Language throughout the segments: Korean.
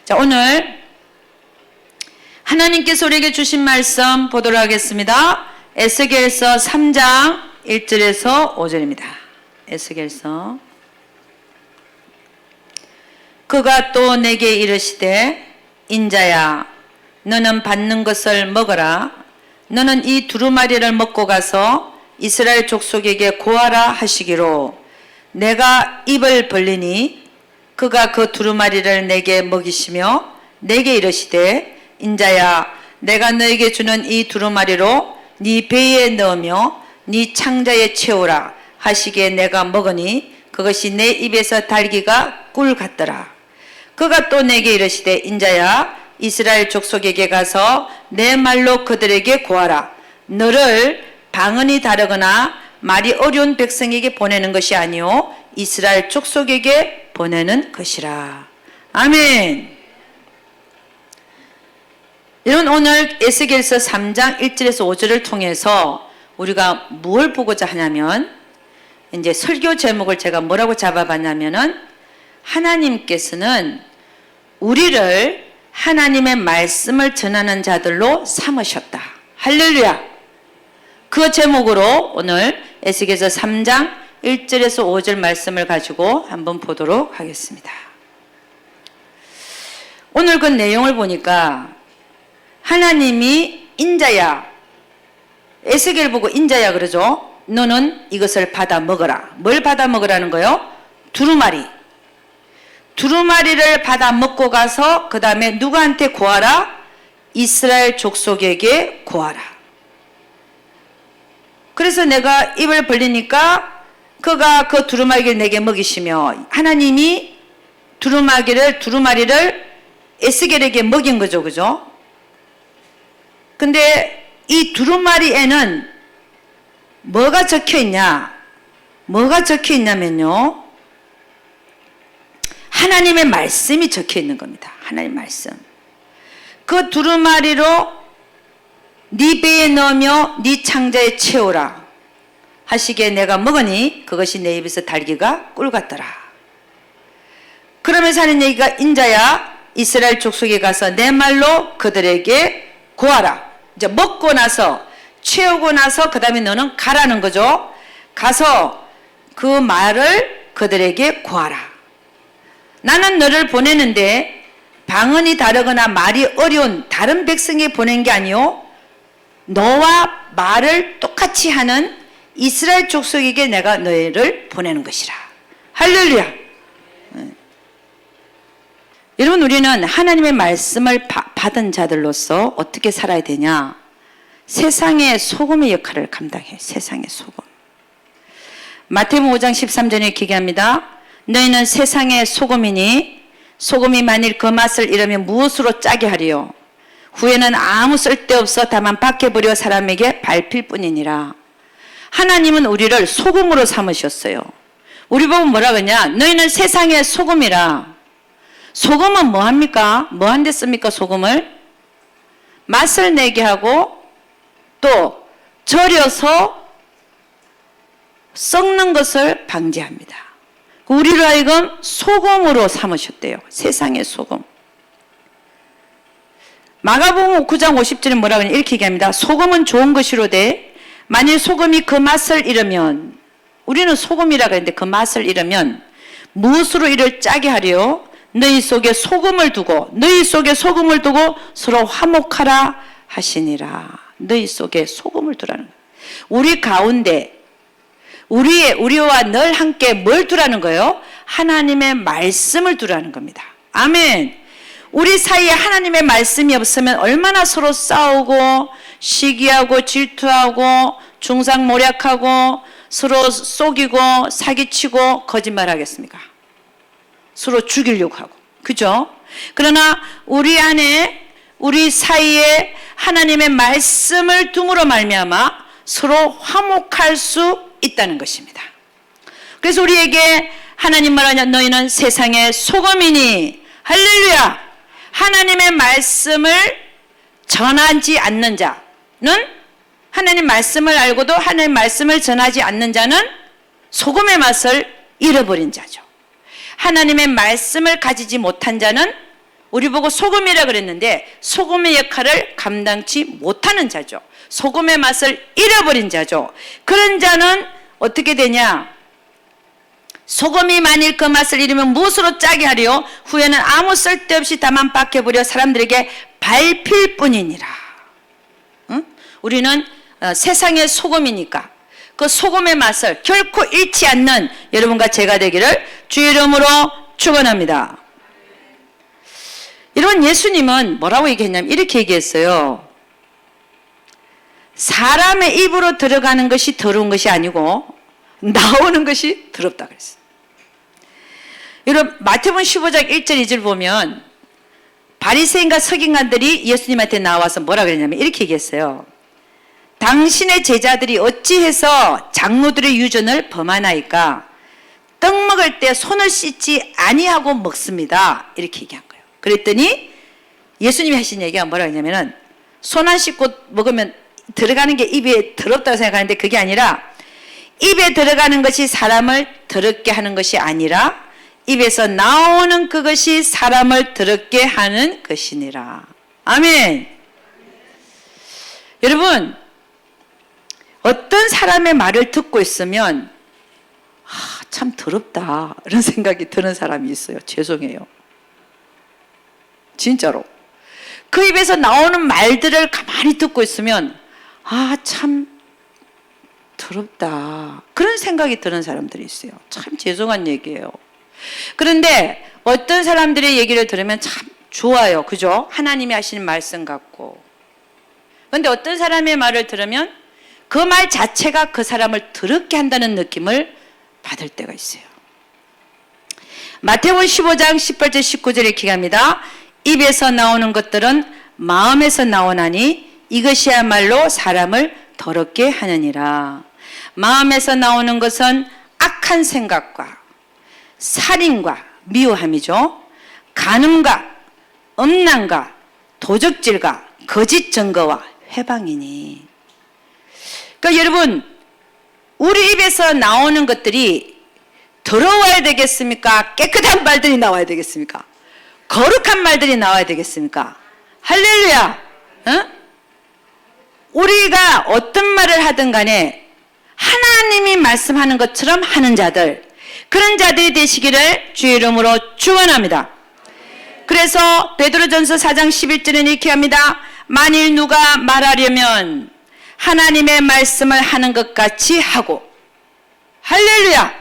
자, 오늘 하나님께서 우리에게 주신 말씀 보도록 하겠습니다. 에스겔서 3장 1절에서 5절입니다. 에스겔서. 그가 또 내게 이르시되 인자야 너는 받는 것을 먹어라. 너는 이 두루마리를 먹고 가서 이스라엘 족속에게 고하라 하시기로 내가 입을 벌리니 그가 그 두루마리를 내게 먹이시며 내게 이르시되 인자야 내가 너에게 주는 이 두루마리로 네 배에 넣으며 네 창자에 채우라 하시기에 내가 먹으니 그것이 내 입에서 달기가 꿀 같더라. 그가 또 내게 이르시되 인자야 이스라엘 족속에게 가서 내 말로 그들에게 고하라. 너를 방언이 다르거나 말이 어려운 백성에게 보내는 것이 아니요 이스라엘 족속에게 보내는 것이라. 아멘. 여러분, 오늘 에스겔서 3장 1절에서 5절을 통해서 우리가 뭘 보고자 하냐면, 이제 설교 제목을 제가 뭐라고 잡아봤냐면은 하나님께서는 우리를 하나님의 말씀을 전하는 자들로 삼으셨다. 할렐루야. 그 제목으로 오늘 에스겔서 3장 1절에서 5절 말씀을 가지고 한번 보도록 하겠습니다. 오늘 그 내용을 보니까 하나님이 인자야, 에스겔 보고 인자야 그러죠. 너는 이것을 받아 먹어라. 뭘 받아 먹으라는 거요? 두루마리. 두루마리를 받아 먹고 가서 그 다음에 누구한테 고하라? 이스라엘 족속에게 고하라. 그래서 내가 입을 벌리니까 그가 그 두루마리를 내게 먹이시며, 하나님이 두루마리를 에스겔에게 먹인 거죠. 그죠? 근데 이 두루마리에는 뭐가 적혀 있냐? 뭐가 적혀 있냐면요, 하나님의 말씀이 적혀 있는 겁니다. 하나님의 말씀. 그 두루마리로 네 배에 넣으며 네 창자에 채우라 하시기에 내가 먹으니 그것이 내 입에서 달기가 꿀 같더라. 그러면서 하는 얘기가 인자야 이스라엘 족속에 가서 내 말로 그들에게 고하라. 이제 먹고 나서 채우고 나서 그 다음에 너는 가라는 거죠. 가서 그 말을 그들에게 고하라. 나는 너를 보내는데 방언이 다르거나 말이 어려운 다른 백성에 보낸 게 아니요 너와 말을 똑같이 하는 이스라엘 족속에게 내가 너희를 보내는 것이라. 할렐루야. 여러분, 우리는 하나님의 말씀을 받은 자들로서 어떻게 살아야 되냐? 세상의 소금의 역할을 감당해. 세상의 소금. 마태복음 5장 13절에 이렇게 얘기합니다. 너희는 세상의 소금이니 소금이 만일 그 맛을 잃으면 무엇으로 짜게 하리요? 후에는 아무 쓸데없어 다만 박해버려 사람에게 밟힐 뿐이니라. 하나님은 우리를 소금으로 삼으셨어요. 우리 보고 뭐라 그러냐? 너희는 세상의 소금이라. 소금은 뭐합니까? 뭐한데 씁니까? 소금을? 맛을 내게 하고 또 절여서 썩는 것을 방지합니다. 우리를 하여금 소금으로 삼으셨대요. 세상의 소금. 마가복음 9장 50절에 뭐라 그러냐? 이렇게 얘기합니다. 소금은 좋은 것이로되 만일 소금이 그 맛을 잃으면, 우리는 소금이라 그랬는데 그 맛을 잃으면 무엇으로 이를 짜게 하려? 너희 속에 소금을 두고 서로 화목하라 하시니라. 너희 속에 소금을 두라는 거예요. 우리 가운데 우리와 늘 함께 뭘 두라는 거예요? 하나님의 말씀을 두라는 겁니다. 아멘. 우리 사이에 하나님의 말씀이 없으면 얼마나 서로 싸우고 시기하고 질투하고 중상모략하고 서로 속이고 사기치고 거짓말하겠습니까? 서로 죽이려고 하고. 그죠? 그러나 우리 사이에 하나님의 말씀을 둠으로 말미암아 서로 화목할 수 있다는 것입니다. 그래서 우리에게 하나님 말하냐? 너희는 세상의 소금이니. 할렐루야. 하나님의 말씀을 전하지 않는 자는, 하나님 말씀을 알고도 하나님 말씀을 전하지 않는 자는 소금의 맛을 잃어버린 자죠. 하나님의 말씀을 가지지 못한 자는 우리 보고 소금이라 그랬는데 소금의 역할을 감당치 못하는 자죠. 소금의 맛을 잃어버린 자죠. 그런 자는 어떻게 되냐? 소금이 만일 그 맛을 잃으면 무엇으로 짜게 하리요? 후에는 아무 쓸데없이 다만 박혀버려 사람들에게 밟힐 뿐이니라. 응? 우리는 세상의 소금이니까 그 소금의 맛을 결코 잃지 않는 여러분과 제가 되기를 주의 이름으로 축원합니다. 여러분, 예수님은 뭐라고 얘기했냐면 이렇게 얘기했어요. 사람의 입으로 들어가는 것이 더러운 것이 아니고 나오는 것이 더럽다 그랬어요. 여러분, 마태복음 15장 1절 2절 보면 바리새인과 서기관들이 예수님한테 나와서 뭐라 그랬냐면 이렇게 얘기했어요. 당신의 제자들이 어찌해서 장로들의 유전을 범하나이까? 떡 먹을 때 손을 씻지 아니하고 먹습니다. 이렇게 얘기한 거예요. 그랬더니 예수님이 하신 얘기가 뭐라 했냐면은 손 안 씻고 먹으면 들어가는 게 입에 더럽다고 생각하는데 그게 아니라 입에 들어가는 것이 사람을 더럽게 하는 것이 아니라 입에서 나오는 그것이 사람을 더럽게 하는 것이니라. 아멘. 여러분, 어떤 사람의 말을 듣고 있으면 참 더럽다 이런 생각이 드는 사람이 있어요. 죄송해요. 진짜로. 그 입에서 나오는 말들을 가만히 듣고 있으면 참 더럽다 그런 생각이 드는 사람들이 있어요. 참 죄송한 얘기예요. 그런데 어떤 사람들의 얘기를 들으면 참 좋아요. 그죠? 하나님이 하시는 말씀 같고. 그런데 어떤 사람의 말을 들으면 그 말 자체가 그 사람을 더럽게 한다는 느낌을 받을 때가 있어요. 마태복음 15장 18절 19절에 이렇게 합니다. 입에서 나오는 것들은 마음에서 나오나니 이것이야말로 사람을 더럽게 하느니라. 마음에서 나오는 것은 악한 생각과 살인과 미워함이죠. 간음과 음란과 도적질과 거짓 증거와 회방이니. 그러니까 여러분, 우리 입에서 나오는 것들이 더러워야 되겠습니까? 깨끗한 말들이 나와야 되겠습니까? 거룩한 말들이 나와야 되겠습니까? 할렐루야. 우리가 어떤 말을 하든 간에 하나님이 말씀하는 것처럼 하는 자들, 그런 자들이 되시기를 주의 이름으로 축원합니다. 그래서 베드로전서 4장 11절에 이렇게 합니다. 만일 누가 말하려면 하나님의 말씀을 하는 것 같이 하고, 할렐루야.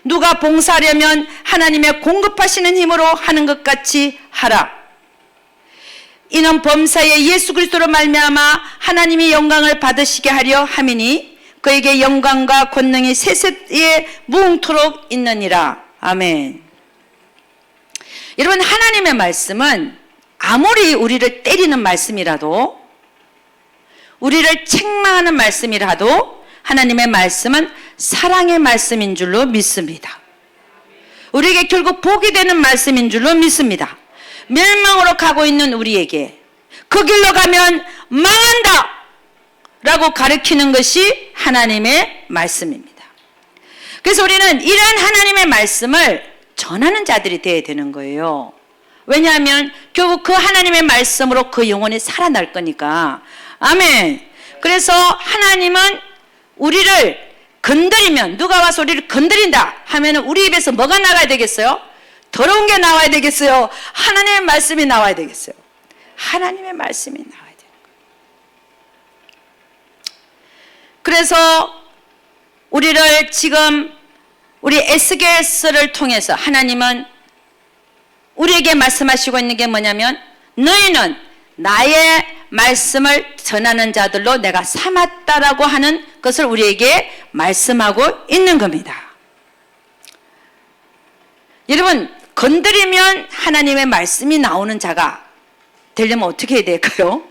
누가 봉사하려면 하나님의 공급하시는 힘으로 하는 것 같이 하라. 이는 범사에 예수 그리스도로 말미암아 하나님이 영광을 받으시게 하려 함이니 그에게 영광과 권능이 세세에 무궁토록 있느니라. 아멘. 여러분, 하나님의 말씀은 아무리 우리를 때리는 말씀이라도, 우리를 책망하는 말씀이라도 하나님의 말씀은 사랑의 말씀인 줄로 믿습니다. 우리에게 결국 복이 되는 말씀인 줄로 믿습니다. 멸망으로 가고 있는 우리에게 그 길로 가면 망한다 라고 가르치는 것이 하나님의 말씀입니다. 그래서 우리는 이런 하나님의 말씀을 전하는 자들이 되어야 되는 거예요. 왜냐하면 결국 그 하나님의 말씀으로 그 영혼이 살아날 거니까. 아멘. 그래서 하나님은 우리를 건드리면, 누가 와서 우리를 건드린다 하면 우리 입에서 뭐가 나가야 되겠어요? 더러운 게 나와야 되겠어요? 하나님의 말씀이 나와야 되겠어요? 하나님의 말씀이 나와야 되는 거예요. 그래서 우리를 지금 우리 에스겔서를 통해서 하나님은 우리에게 말씀하시고 있는 게 뭐냐면, 너희는 나의 말씀을 전하는 자들로 내가 삼았다라고 하는 것을 우리에게 말씀하고 있는 겁니다. 여러분, 건드리면 하나님의 말씀이 나오는 자가 되려면 어떻게 해야 될까요?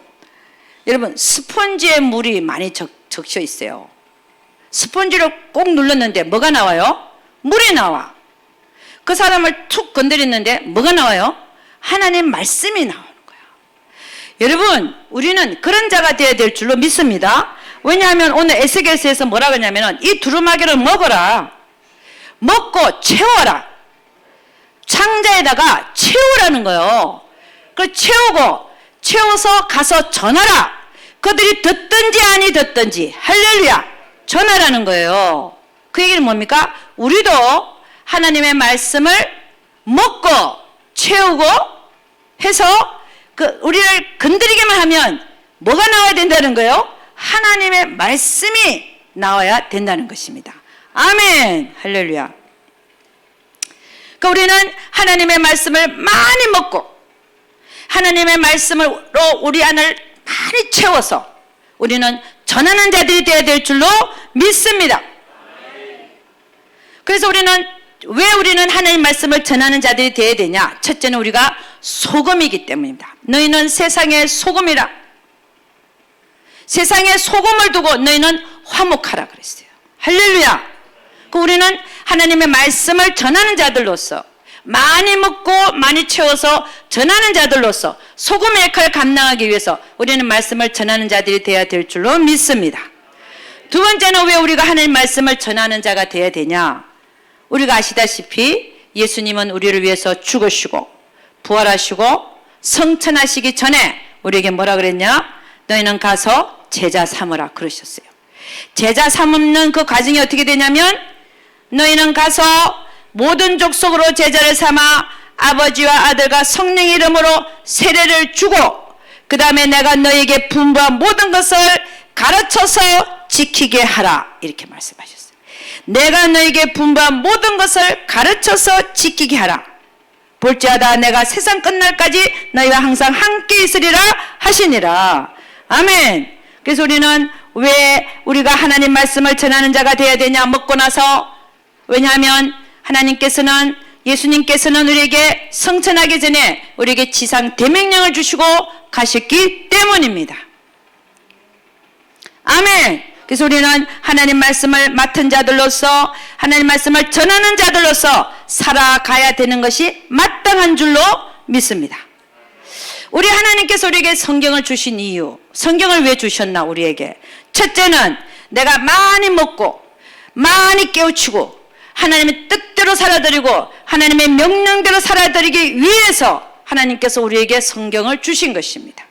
여러분, 스펀지에 물이 많이 적셔 있어요. 스펀지를 꼭 눌렀는데 뭐가 나와요? 물이 나와. 그 사람을 툭 건드렸는데 뭐가 나와요? 하나님 말씀이 나오는 거야. 여러분, 우리는 그런 자가 되어야 될 줄로 믿습니다. 왜냐하면 오늘 에스겔서에서 뭐라고 하냐면 이 두루마기를 먹어라. 먹고 채워라. 창자에다가 채우라는 거예요. 그 채워서 가서 전하라. 그들이 듣든지 아니 듣든지 할렐루야 전하라는 거예요. 그 얘기는 뭡니까? 우리도 하나님의 말씀을 먹고 채우고 해서 우리를 건드리기만 하면 뭐가 나와야 된다는 거예요? 하나님의 말씀이 나와야 된다는 것입니다. 아멘 할렐루야. 그러니까 우리는 하나님의 말씀을 많이 먹고 하나님의 말씀으로 우리 안을 많이 채워서 우리는 전하는 자들이 되어야 될 줄로 믿습니다. 그래서 왜 우리는 하나님 말씀을 전하는 자들이 되어야 되냐? 첫째는 우리가 소금이기 때문입니다. 너희는 세상의 소금이라. 세상에 소금을 두고 너희는 화목하라 그랬어요. 할렐루야. 우리는 하나님의 말씀을 전하는 자들로서 많이 먹고 많이 채워서 전하는 자들로서 소금의 역할을 감당하기 위해서 우리는 말씀을 전하는 자들이 되어야 될 줄로 믿습니다. 두 번째는 왜 우리가 하나님 말씀을 전하는 자가 되어야 되냐? 우리가 아시다시피 예수님은 우리를 위해서 죽으시고 부활하시고 성천하시기 전에 우리에게 뭐라 그랬냐? 너희는 가서 제자 삼으라 그러셨어요. 제자 삼는 그 과정이 어떻게 되냐면 너희는 가서 모든 족속으로 제자를 삼아 아버지와 아들과 성령의 이름으로 세례를 주고 그 다음에 내가 너희에게 분부한 모든 것을 가르쳐서 지키게 하라 이렇게 말씀하셨어요. 내가 너희에게 분부한 모든 것을 가르쳐서 지키게 하라. 볼지어다 내가 세상 끝날까지 너희와 항상 함께 있으리라 하시니라. 아멘. 그래서 우리는 왜 우리가 하나님 말씀을 전하는 자가 되어야 되냐? 먹고 나서. 왜냐하면 하나님께서는 예수님께서는 우리에게 성천하기 전에 우리에게 지상 대명령을 주시고 가셨기 때문입니다. 아멘. 그래서 우리는 하나님 말씀을 맡은 자들로서 하나님 말씀을 전하는 자들로서 살아가야 되는 것이 마땅한 줄로 믿습니다. 우리 하나님께서 우리에게 성경을 주신 이유, 성경을 왜 주셨나 우리에게? 첫째는 내가 많이 먹고 많이 깨우치고 하나님의 뜻대로 살아드리고 하나님의 명령대로 살아드리기 위해서 하나님께서 우리에게 성경을 주신 것입니다.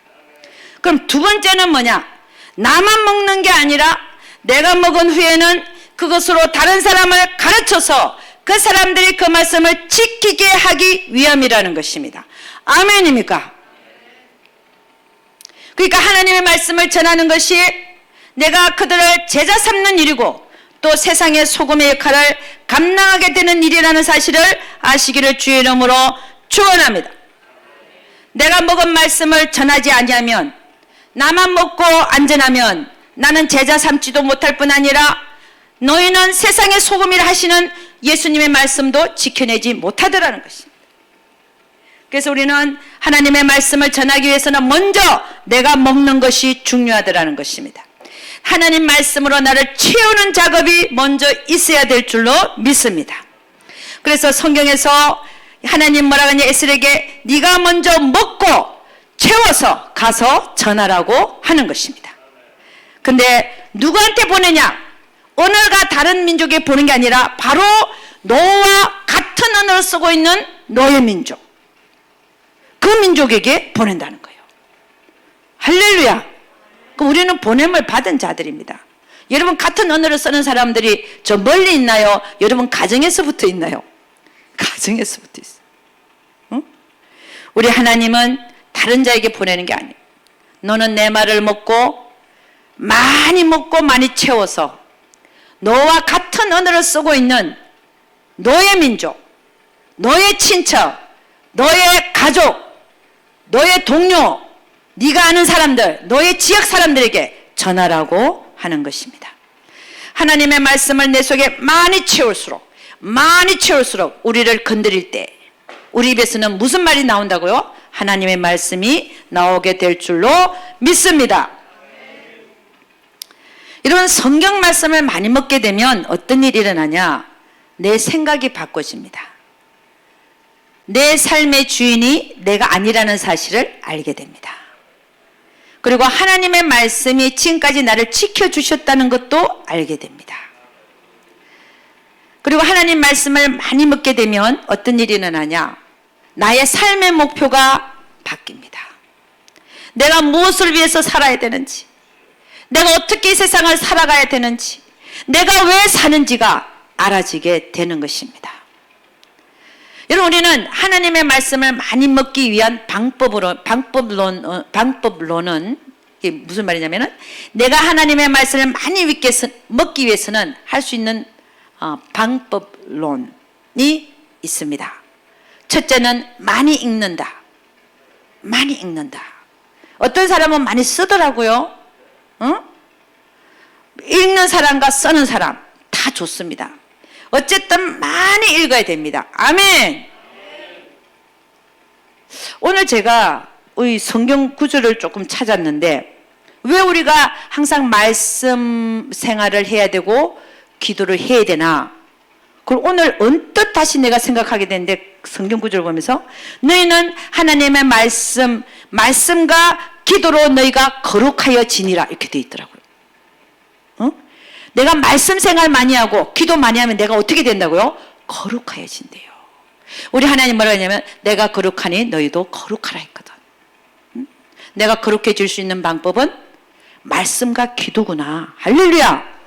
그럼 두 번째는 뭐냐? 나만 먹는 게 아니라 내가 먹은 후에는 그것으로 다른 사람을 가르쳐서 그 사람들이 그 말씀을 지키게 하기 위함이라는 것입니다. 아멘입니까? 그러니까 하나님의 말씀을 전하는 것이 내가 그들을 제자 삼는 일이고 또 세상의 소금의 역할을 감당하게 되는 일이라는 사실을 아시기를 주의 이름으로 축원합니다. 내가 먹은 말씀을 전하지 아니하면 나만 먹고 안전하면 나는 제자 삼지도 못할 뿐 아니라 너희는 세상의 소금이라 하시는 예수님의 말씀도 지켜내지 못하더라는 것입니다. 그래서 우리는 하나님의 말씀을 전하기 위해서는 먼저 내가 먹는 것이 중요하더라는 것입니다. 하나님 말씀으로 나를 채우는 작업이 먼저 있어야 될 줄로 믿습니다. 그래서 성경에서 하나님 뭐라고 하냐? 에스겔에게 네가 먼저 먹고 채워서 가서 전하라고 하는 것입니다. 근데 누구한테 보내냐? 언어가 다른 민족에 보낸 게 아니라 바로 너와 같은 언어를 쓰고 있는 너의 민족, 그 민족에게 보낸다는 거예요. 할렐루야. 그럼 우리는 보냄을 받은 자들입니다. 여러분 같은 언어를 쓰는 사람들이 저 멀리 있나요? 여러분 가정에서부터 있나요? 가정에서부터 있어요. 응? 우리 하나님은 다른 자에게 보내는 게 아니에요. 너는 내 말을 먹고 많이 채워서 너와 같은 언어를 쓰고 있는 너의 민족, 너의 친척, 너의 가족, 너의 동료, 네가 아는 사람들, 너의 지역 사람들에게 전하라고 하는 것입니다. 하나님의 말씀을 내 속에 많이 채울수록 우리를 건드릴 때 우리 입에서는 무슨 말이 나온다고요? 하나님의 말씀이 나오게 될 줄로 믿습니다. 여러분 성경 말씀을 많이 먹게 되면 어떤 일이 일어나냐? 내 생각이 바꿔집니다. 내 삶의 주인이 내가 아니라는 사실을 알게 됩니다. 그리고 하나님의 말씀이 지금까지 나를 지켜주셨다는 것도 알게 됩니다. 그리고 하나님 말씀을 많이 먹게 되면 어떤 일이 일어나냐? 나의 삶의 목표가 바뀝니다. 내가 무엇을 위해서 살아야 되는지, 내가 어떻게 이 세상을 살아가야 되는지, 내가 왜 사는지가 알아지게 되는 것입니다. 여러분, 우리는 하나님의 말씀을 많이 먹기 위한 방법론은 이게 무슨 말이냐면은, 내가 하나님의 말씀을 많이 먹기 위해서는 할 수 있는 방법론이 있습니다. 첫째는 많이 읽는다. 많이 읽는다. 어떤 사람은 많이 쓰더라고요. 읽는 사람과 쓰는 사람 다 좋습니다. 어쨌든 많이 읽어야 됩니다. 아멘. 오늘 제가 이 성경 구절을 조금 찾았는데, 왜 우리가 항상 말씀 생활을 해야 되고 기도를 해야 되나? 그걸 오늘 언뜻 다시 내가 생각하게 되는데, 성경 구절을 보면서 너희는 하나님의 말씀과 기도로 너희가 거룩하여 지니라, 이렇게 돼 있더라고요. 내가 말씀 생활 많이 하고 기도 많이 하면 내가 어떻게 된다고요? 거룩하여 진대요. 우리 하나님 뭐라 하냐면, 내가 거룩하니 너희도 거룩하라 했거든. 내가 거룩해질 수 있는 방법은 말씀과 기도구나. 할렐루야.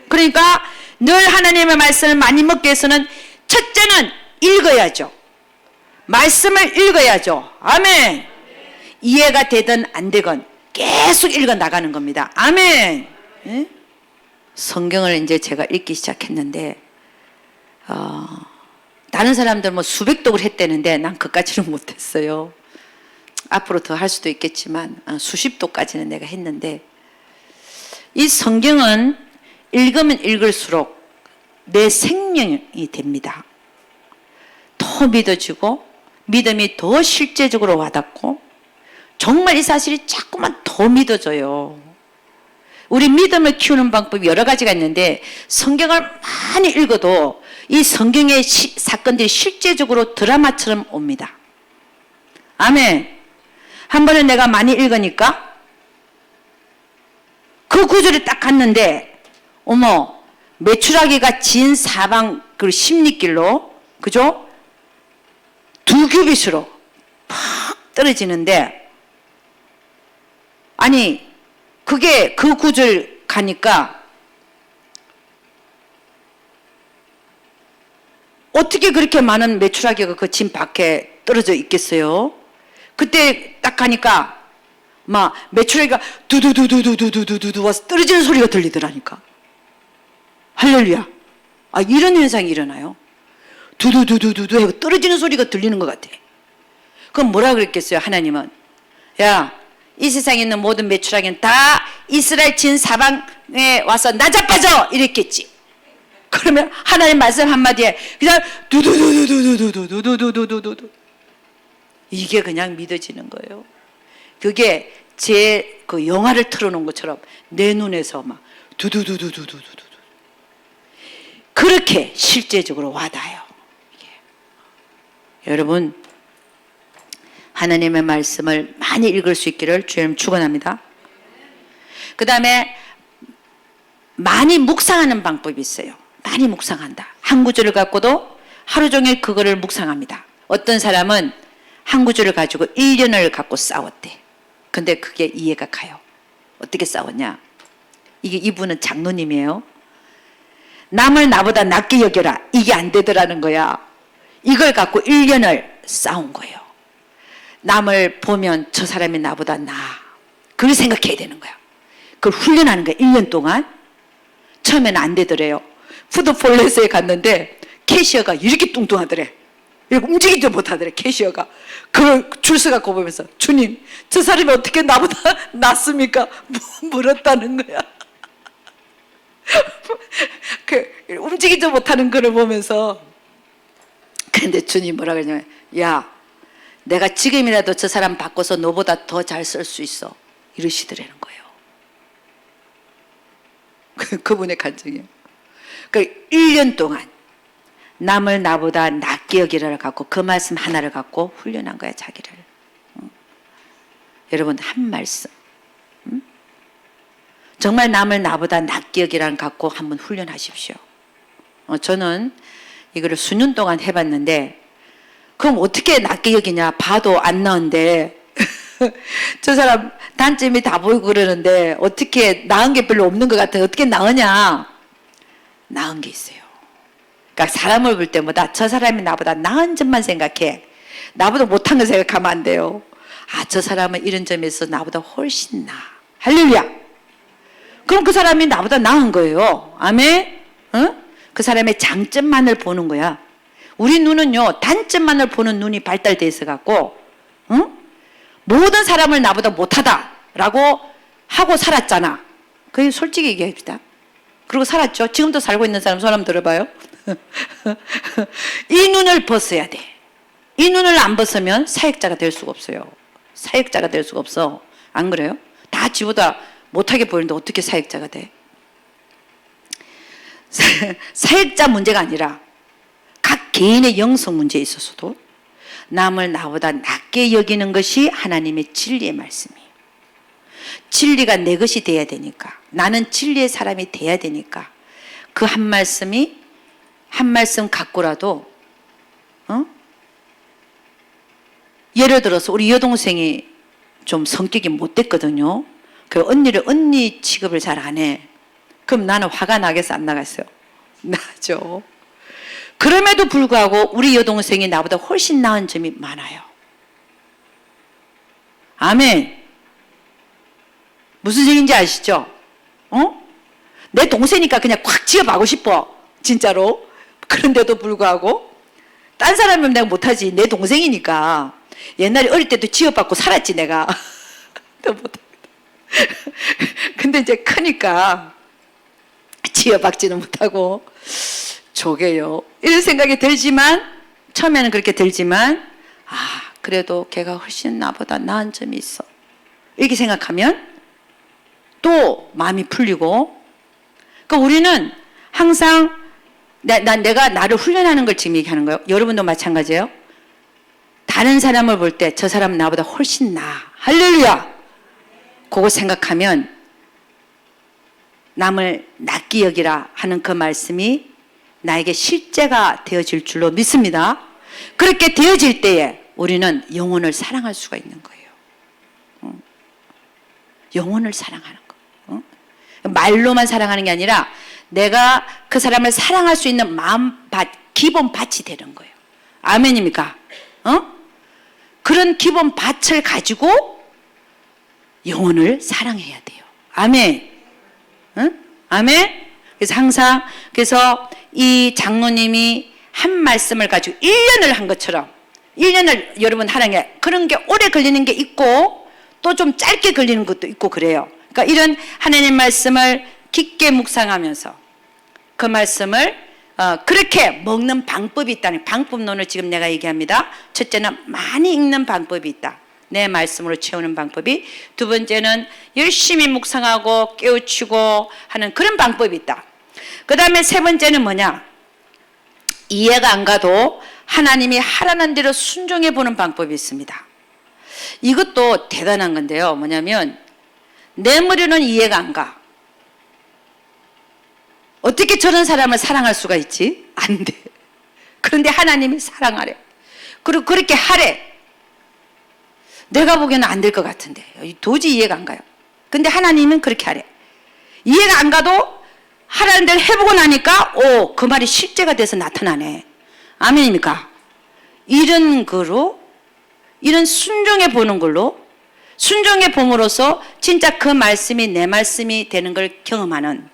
그러니까 늘 하나님의 말씀을 많이 먹기 위해서는 첫째는 읽어야죠. 말씀을 읽어야죠. 아멘. 이해가 되든 안 되건 계속 읽어 나가는 겁니다. 아멘. 예? 성경을 이제 제가 읽기 시작했는데, 다른 사람들 뭐 수백 독을 했다는데 난 그까지는 못했어요. 앞으로 더 할 수도 있겠지만 수십 독까지는 내가 했는데, 이 성경은 읽으면 읽을수록 내 생명이 됩니다. 더 믿어지고 믿음이 더 실제적으로 와닿고, 정말 이 사실이 자꾸만 더 믿어져요. 우리 믿음을 키우는 방법이 여러 가지가 있는데, 성경을 많이 읽어도 이 성경의 사건들이 실제적으로 드라마처럼 옵니다. 아멘. 한 번은 내가 많이 읽으니까 그 구절에 딱 갔는데, 어머, 메추라기가 진 사방 그 십리길로, 그죠? 2규빗으로 팍 떨어지는데, 아니 그게 그 구절 가니까 어떻게 그렇게 많은 메추라기가 그 진 밖에 떨어져 있겠어요? 그때 딱 가니까 막 메추라기가 두두두두두두두두 와서 떨어지는 소리가 들리더라니까. 할렐루야. 이런 현상이 일어나요. 두두두두두두 하고 떨어지는 소리가 들리는 것 같아. 그럼 뭐라 그랬겠어요? 하나님은, 야, 이 세상에 있는 모든 메추라기는 다 이스라엘 진 사방에 와서 나자빠져, 이랬겠지. 그러면 하나님 말씀 한마디에 그냥 두두두두두두두두두두두두, 이게 그냥 믿어지는 거예요. 그게 제 그 영화를 틀어놓은 것처럼 내 눈에서 막 두두두두두두두두 그렇게 실제적으로 와닿아요. 여러분, 하나님의 말씀을 많이 읽을 수 있기를 주님 축원합니다. 그 다음에 많이 묵상하는 방법이 있어요. 많이 묵상한다. 한 구절을 갖고도 하루 종일 그거를 묵상합니다. 어떤 사람은 한 구절을 가지고 1년을 갖고 싸웠대. 근데 그게 이해가 가요. 어떻게 싸웠냐? 이분은 장로님이에요. 남을 나보다 낮게 여겨라, 이게 안 되더라는 거야. 이걸 갖고 1년을 싸운 거예요. 남을 보면 저 사람이 나보다 나아, 그걸 생각해야 되는 거야. 그걸 훈련하는 거야. 1년 동안. 처음에는 안 되더래요. 푸드폴레스에 갔는데 캐시어가 이렇게 뚱뚱하더래. 이렇게 움직이지도 못하더래, 캐시어가. 그걸 줄 서갖고 보면서, 주님, 저 사람이 어떻게 나보다 낫습니까? 물었다는 거야. 움직이지 못하는 거를 보면서. 그런데 주님 뭐라 그러냐면, 야, 내가 지금이라도 저 사람 바꿔서 너보다 더 잘 쓸 수 있어, 이러시더라는 거예요. 그분의 간증이에요. 그러니까 1년 동안 남을 나보다 낮게 여기라를 갖고, 그 말씀 하나를 갖고 훈련한 거야, 자기를. 여러분, 한 말씀, 정말 남을 나보다 낮게 여기라는 갖고 한번 훈련하십시오. 저는 이거를 수년 동안 해봤는데, 그럼 어떻게 낫게 여기냐? 봐도 안 나은데 저 사람 단점이 다 보이고 그러는데 어떻게 나은 게 별로 없는 것 같아. 어떻게 나으냐? 나은 게 있어요. 그러니까 사람을 볼 때마다 저 사람이 나보다 나은 점만 생각해. 나보다 못한 거 생각하면 안 돼요. 아, 저 사람은 이런 점에서 나보다 훨씬 나아. 할렐루야. 그럼 그 사람이 나보다 나은 거예요. 아멘. 그 사람의 장점만을 보는 거야. 우리 눈은요, 단점만을 보는 눈이 발달돼 있어 갖고, 모든 사람을 나보다 못하다라고 하고 살았잖아. 그게 솔직히 얘기합시다. 그리고 살았죠. 지금도 살고 있는 사람 손 한번 들어봐요. 이 눈을 벗어야 돼. 이 눈을 안 벗으면 사역자가 될 수가 없어요. 사역자가 될 수가 없어. 안 그래요? 다 지보다 못하게 보이는데 어떻게 사역자가 돼? 사역자 문제가 아니라 각 개인의 영성 문제에 있어서도 남을 나보다 낮게 여기는 것이 하나님의 진리의 말씀이에요. 진리가 내 것이 돼야 되니까, 나는 진리의 사람이 돼야 되니까 그 한 말씀이 한 말씀 갖고라도 예를 들어서 우리 여동생이 좀 성격이 못됐거든요. 그 언니를 언니 취급을 잘 안 해. 그럼 나는 화가 나겠어, 안 나겠어요? 나죠. 그럼에도 불구하고 우리 여동생이 나보다 훨씬 나은 점이 많아요. 아멘. 무슨 얘기인지 아시죠? 내 동생이니까 그냥 콱 지어가고 싶어. 진짜로. 그런데도 불구하고 딴 사람이면 내가 못하지. 내 동생이니까. 옛날에 어릴 때도 지어받고 살았지 내가. 근데 이제 크니까 지어박지는 못하고 조개요. 이런 생각이 들지만, 처음에는 그렇게 들지만, 아, 그래도 걔가 훨씬 나보다 나은 점이 있어. 이렇게 생각하면 또 마음이 풀리고, 그러니까 우리는 항상 내가 나를 훈련하는 걸 지금 얘기하는 거예요. 여러분도 마찬가지예요. 다른 사람을 볼 때 저 사람은 나보다 훨씬 나아. 할렐루야! 그거 생각하면 남을 낫게 여기라 하는 그 말씀이 나에게 실제가 되어질 줄로 믿습니다. 그렇게 되어질 때에 우리는 영혼을 사랑할 수가 있는 거예요. 영혼을 사랑하는 거. 말로만 사랑하는 게 아니라 내가 그 사람을 사랑할 수 있는 기본 밭이 되는 거예요. 아멘입니까? 그런 기본 밭을 가지고 영혼을 사랑해야 돼요. 아멘. 아멘. 그래서 항상 이 장로님이 한 말씀을 가지고 1년을 한 것처럼 1년을 여러분 하는 게 그런 게 오래 걸리는 게 있고 또 좀 짧게 걸리는 것도 있고 그래요. 그러니까 이런 하나님 말씀을 깊게 묵상하면서 그 말씀을 그렇게 먹는 방법이 있다는 방법론을 지금 내가 얘기합니다. 첫째는 많이 읽는 방법이 있다. 내 말씀으로 채우는 방법이. 두 번째는 열심히 묵상하고 깨우치고 하는 그런 방법이 있다. 그 다음에 세 번째는 뭐냐? 이해가 안 가도 하나님이 하라는 대로 순종해 보는 방법이 있습니다. 이것도 대단한 건데요. 뭐냐면 내 머리는 이해가 안 가. 어떻게 저런 사람을 사랑할 수가 있지? 안 돼. 그런데 하나님이 사랑하래. 그리고 그렇게 하래. 내가 보기에는 안 될 것 같은데 도저히 이해가 안 가요. 근데 하나님은 그렇게 하래. 이해가 안 가도 하라는 대로 해보고 나니까 그 말이 실제가 돼서 나타나네. 아멘입니까? 이런 거로, 이런 순종해 보는 걸로, 순종해 봄으로써 진짜 그 말씀이 내 말씀이 되는 걸 경험하는,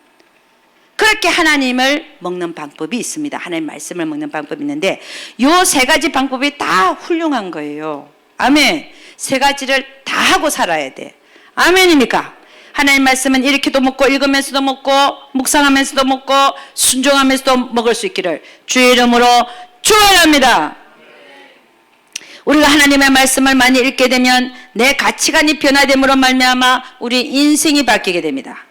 그렇게 하나님을 먹는 방법이 있습니다. 하나님 말씀을 먹는 방법이 있는데 요 세 가지 방법이 다 훌륭한 거예요. 아멘. 세 가지를 다 하고 살아야 돼. 아멘입니까? 하나님 말씀은 이렇게도 먹고 읽으면서도 먹고 묵상하면서도 먹고 순종하면서도 먹을 수 있기를 주의 이름으로 축원합니다. 우리가 하나님의 말씀을 많이 읽게 되면 내 가치관이 변화됨으로 말미암아 우리 인생이 바뀌게 됩니다.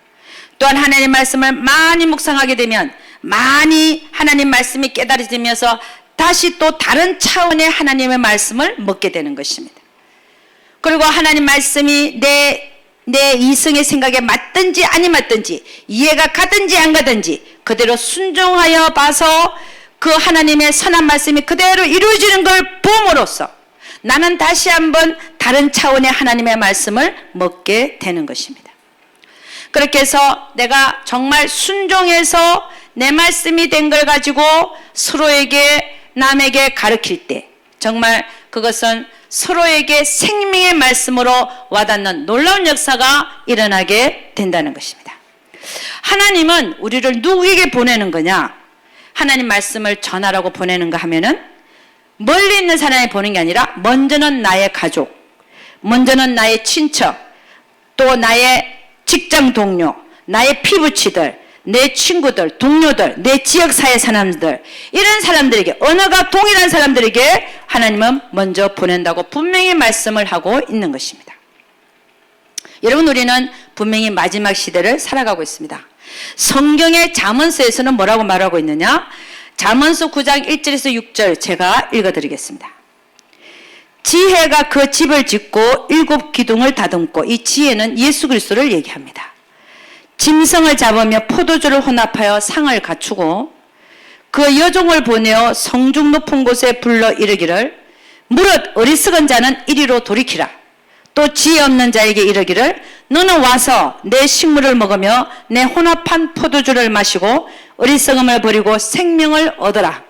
또한 하나님 말씀을 많이 묵상하게 되면 많이 하나님 말씀이 깨달아지면서 다시 또 다른 차원의 하나님의 말씀을 먹게 되는 것입니다. 그리고 하나님 말씀이 내 이성의 생각에 맞든지 아니 맞든지 이해가 가든지 안 가든지 그대로 순종하여 봐서 그 하나님의 선한 말씀이 그대로 이루어지는 걸 봄으로써 나는 다시 한번 다른 차원의 하나님의 말씀을 먹게 되는 것입니다. 그렇게 해서 내가 정말 순종해서 내 말씀이 된 걸 가지고 서로에게 남에게 가르칠 때 정말 그것은 서로에게 생명의 말씀으로 와닿는 놀라운 역사가 일어나게 된다는 것입니다. 하나님은 우리를 누구에게 보내는 거냐? 하나님 말씀을 전하라고 보내는가 하면은 멀리 있는 사람이 보는 게 아니라 먼저는 나의 가족, 먼저는 나의 친척, 또 나의 직장 동료, 나의 피부치들, 내 친구들, 동료들, 내 지역사회 사람들, 이런 사람들에게, 언어가 동일한 사람들에게 하나님은 먼저 보낸다고 분명히 말씀을 하고 있는 것입니다. 여러분, 우리는 분명히 마지막 시대를 살아가고 있습니다. 성경의 잠언서에서는 뭐라고 말하고 있느냐? 잠언서 9장 1절에서 6절 제가 읽어드리겠습니다. 지혜가 그 집을 짓고 7 기둥을 다듬고, 이 지혜는 예수 그리스도를 얘기합니다. 짐승을 잡으며 포도주를 혼합하여 상을 갖추고 그 여종을 보내어 성중 높은 곳에 불러 이르기를 무릇 어리석은 자는 이리로 돌이키라. 또 지혜 없는 자에게 이르기를 너는 와서 내 식물을 먹으며 내 혼합한 포도주를 마시고 어리석음을 버리고 생명을 얻어라.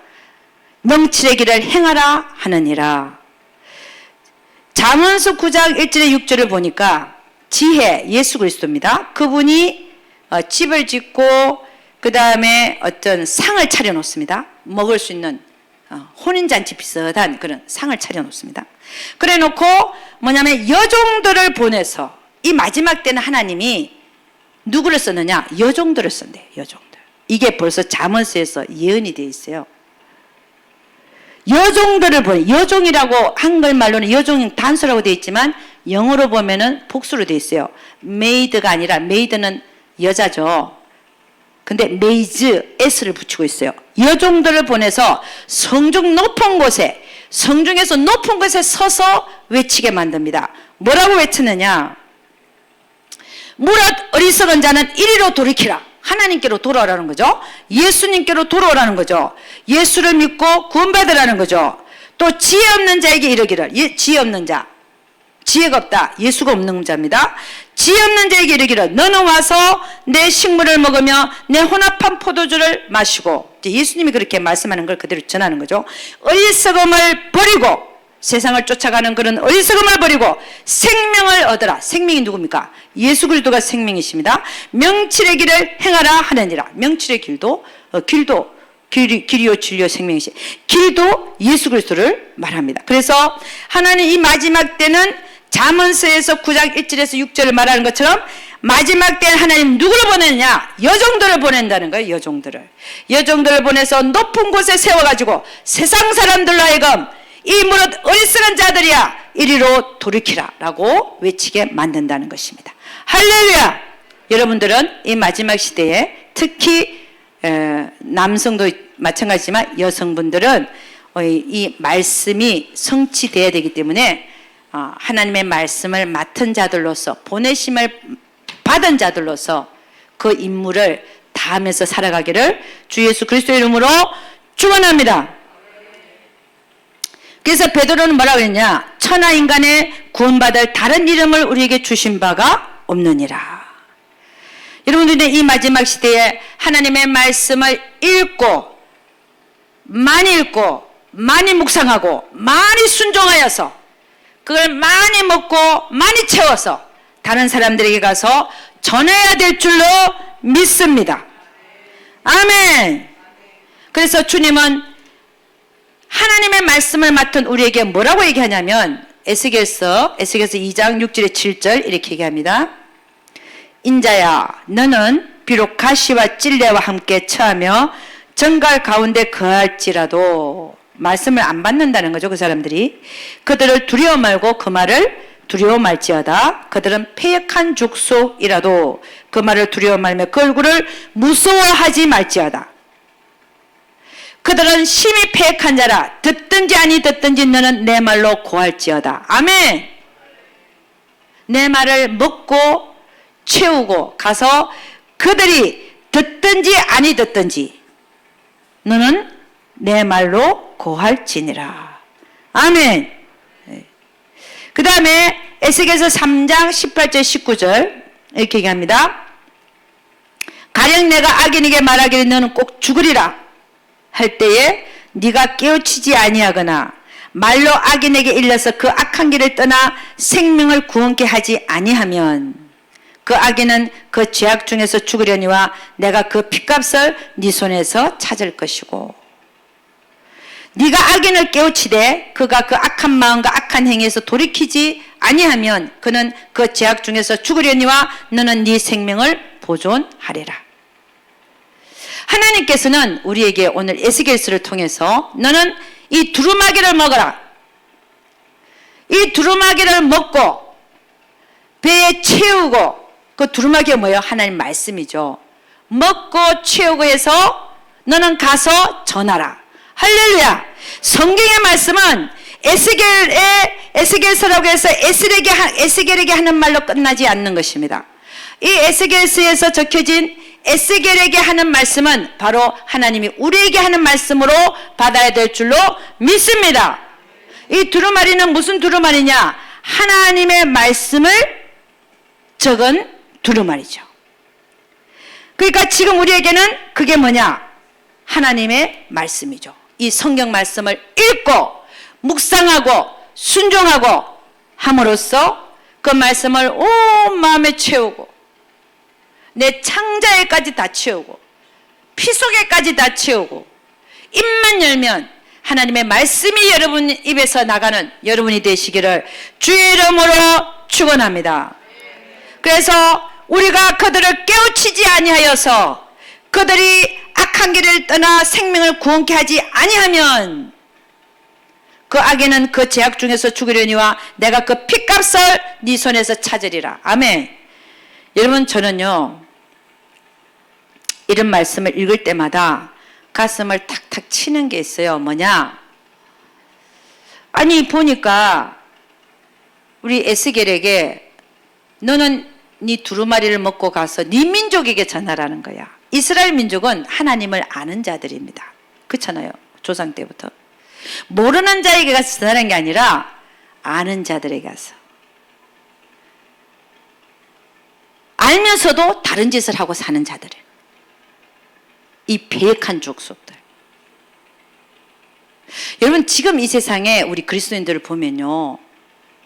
명철의 길을 행하라 하느니라. 잠언서 9장 1절에 6절을 보니까 지혜, 예수 그리스도입니다. 그분이 집을 짓고 그 다음에 어떤 상을 차려놓습니다. 먹을 수 있는 혼인잔치 비슷한 그런 상을 차려놓습니다. 그래 놓고 뭐냐면 여종들을 보내서, 이 마지막 때는 하나님이 누구를 썼느냐? 여종들을 썼대요. 여종들. 이게 벌써 잠언서에서 예언이 되어 있어요. 여종들을 보내, 여종이라고 한글말로는 여종이 단수라고 되어 있지만 영어로 보면은 복수로 되어 있어요. 메이드가 아니라, 메이드는 여자죠. 근데 메이즈, s를 붙이고 있어요. 여종들을 보내서 성중 높은 곳에, 성중에서 높은 곳에 서서 외치게 만듭니다. 뭐라고 외치느냐? 무릇 어리석은 자는 이리로 돌이키라. 하나님께로 돌아오라는 거죠. 예수님께로 돌아오라는 거죠. 예수를 믿고 구원받으라는 거죠. 또 지혜 없는 자에게 이르기를, 지혜 없는 자, 지혜가 없다, 예수가 없는 자입니다. 지혜 없는 자에게 이르기를 너는 와서 내 식물을 먹으며 내 혼합한 포도주를 마시고, 예수님이 그렇게 말씀하는 걸 그대로 전하는 거죠. 어리석음을 버리고, 세상을 쫓아가는 그런 어리석음을 버리고 생명을 얻어라. 생명이 누굽니까? 예수 그리스도가 생명이십니다. 명철의 길을 행하라 하느니라. 명철의 길도 길이요 진리요 생명이시, 길도 예수 그리스도를 말합니다. 그래서 하나님 이 마지막 때는 잠언서에서 9장 1절에서 6절을 말하는 것처럼 마지막 때는 하나님 누구를 보내느냐? 여종들을 보낸다는 거예요. 여종들을 보내서 높은 곳에 세워가지고 세상 사람들로 하여금 이 무릇 어리석은 자들이야 이리로 돌이키라 라고 외치게 만든다는 것입니다. 할렐루야! 여러분들은 이 마지막 시대에 특히 남성도 마찬가지지만 여성분들은 이 말씀이 성취되어야 되기 때문에 하나님의 말씀을 맡은 자들로서, 보내심을 받은 자들로서 그 임무를 다하면서 살아가기를 주 예수 그리스도의 이름으로 축원합니다. 그래서 베드로는 뭐라고 했냐? 천하 인간의 구원받을 다른 이름을 우리에게 주신 바가 없느니라. 여러분들이 이 마지막 시대에 하나님의 말씀을 읽고 많이 묵상하고 많이 순종하여서 그걸 많이 먹고 많이 채워서 다른 사람들에게 가서 전해야 될 줄로 믿습니다. 아멘. 그래서 주님은 하나님의 말씀을 맡은 우리에게 뭐라고 얘기하냐면 에스겔서 2장 6절에 7절 이렇게 얘기합니다. 인자야, 너는 비록 가시와 찔레와 함께 처하며 정갈 가운데 거할지라도, 말씀을 안 받는다는 거죠. 그 사람들이 그들을 두려워 말고 그 말을 두려워 말지어다. 그들은 패역한 족속이라도 그 말을 두려워 말며 그 얼굴을 무서워하지 말지어다. 그들은 심히 패역한 자라. 듣든지 아니 듣든지 너는 내 말로 고할지어다. 아멘. 내 말을 먹고 채우고 가서 그들이 듣든지 아니 듣든지 너는 내 말로 고할지니라. 아멘. 그 다음에 에스겔서 3장 18절 19절 이렇게 얘기합니다. 가령 내가 악인에게 말하기를 너는 꼭 죽으리라 할 때에 네가 깨우치지 아니하거나 말로 악인에게 일러서 그 악한 길을 떠나 생명을 구원케 하지 아니하면 그 악인은 그 죄악 중에서 죽으려니와 내가 그 핏값을 네 손에서 찾을 것이고, 네가 악인을 깨우치되 그가 그 악한 마음과 악한 행위에서 돌이키지 아니하면 그는 그 죄악 중에서 죽으려니와 너는 네 생명을 보존하리라. 하나님께서는 우리에게 오늘 에스겔서를 통해서 너는 이 두루마기를 먹어라. 이 두루마기를 먹고 배에 채우고, 그 두루마기가 뭐예요? 하나님 말씀이죠. 먹고 채우고 해서 너는 가서 전하라. 할렐루야. 성경의 말씀은 에스겔서라고 해서 에스겔에게 하는 말로 끝나지 않는 것입니다. 이 에스겔서에서 적혀진 에스겔에게 하는 말씀은 바로 하나님이 우리에게 하는 말씀으로 받아야 될 줄로 믿습니다. 이 두루마리는 무슨 두루마리냐? 하나님의 말씀을 적은 두루마리죠. 그러니까 지금 우리에게는 그게 뭐냐? 하나님의 말씀이죠. 이 성경 말씀을 읽고 묵상하고 순종하고 함으로써 그 말씀을 온 마음에 채우고 내 창자에까지 다 채우고 피 속에까지 다 채우고 입만 열면 하나님의 말씀이 여러분 입에서 나가는 여러분이 되시기를 주의 이름으로 축원합니다. 그래서 우리가 그들을 깨우치지 아니하여서 그들이 악한 길을 떠나 생명을 구원케 하지 아니하면 그 악인은 그 죄악 중에서 죽으려니와 내가 그 핏값을 네 손에서 찾으리라. 아멘. 여러분, 저는요 이런 말씀을 읽을 때마다 가슴을 탁탁 치는 게 있어요. 뭐냐? 아니 보니까 우리 에스겔에게 너는 네 두루마리를 먹고 가서 네 민족에게 전하라는 거야. 이스라엘 민족은 하나님을 아는 자들입니다. 그렇잖아요. 조상 때부터. 모르는 자에게 가서 전하는 게 아니라 아는 자들에게 가서. 알면서도 다른 짓을 하고 사는 자들. 이 배역한 족속들. 여러분, 지금 이 세상에 우리 그리스도인들을 보면요,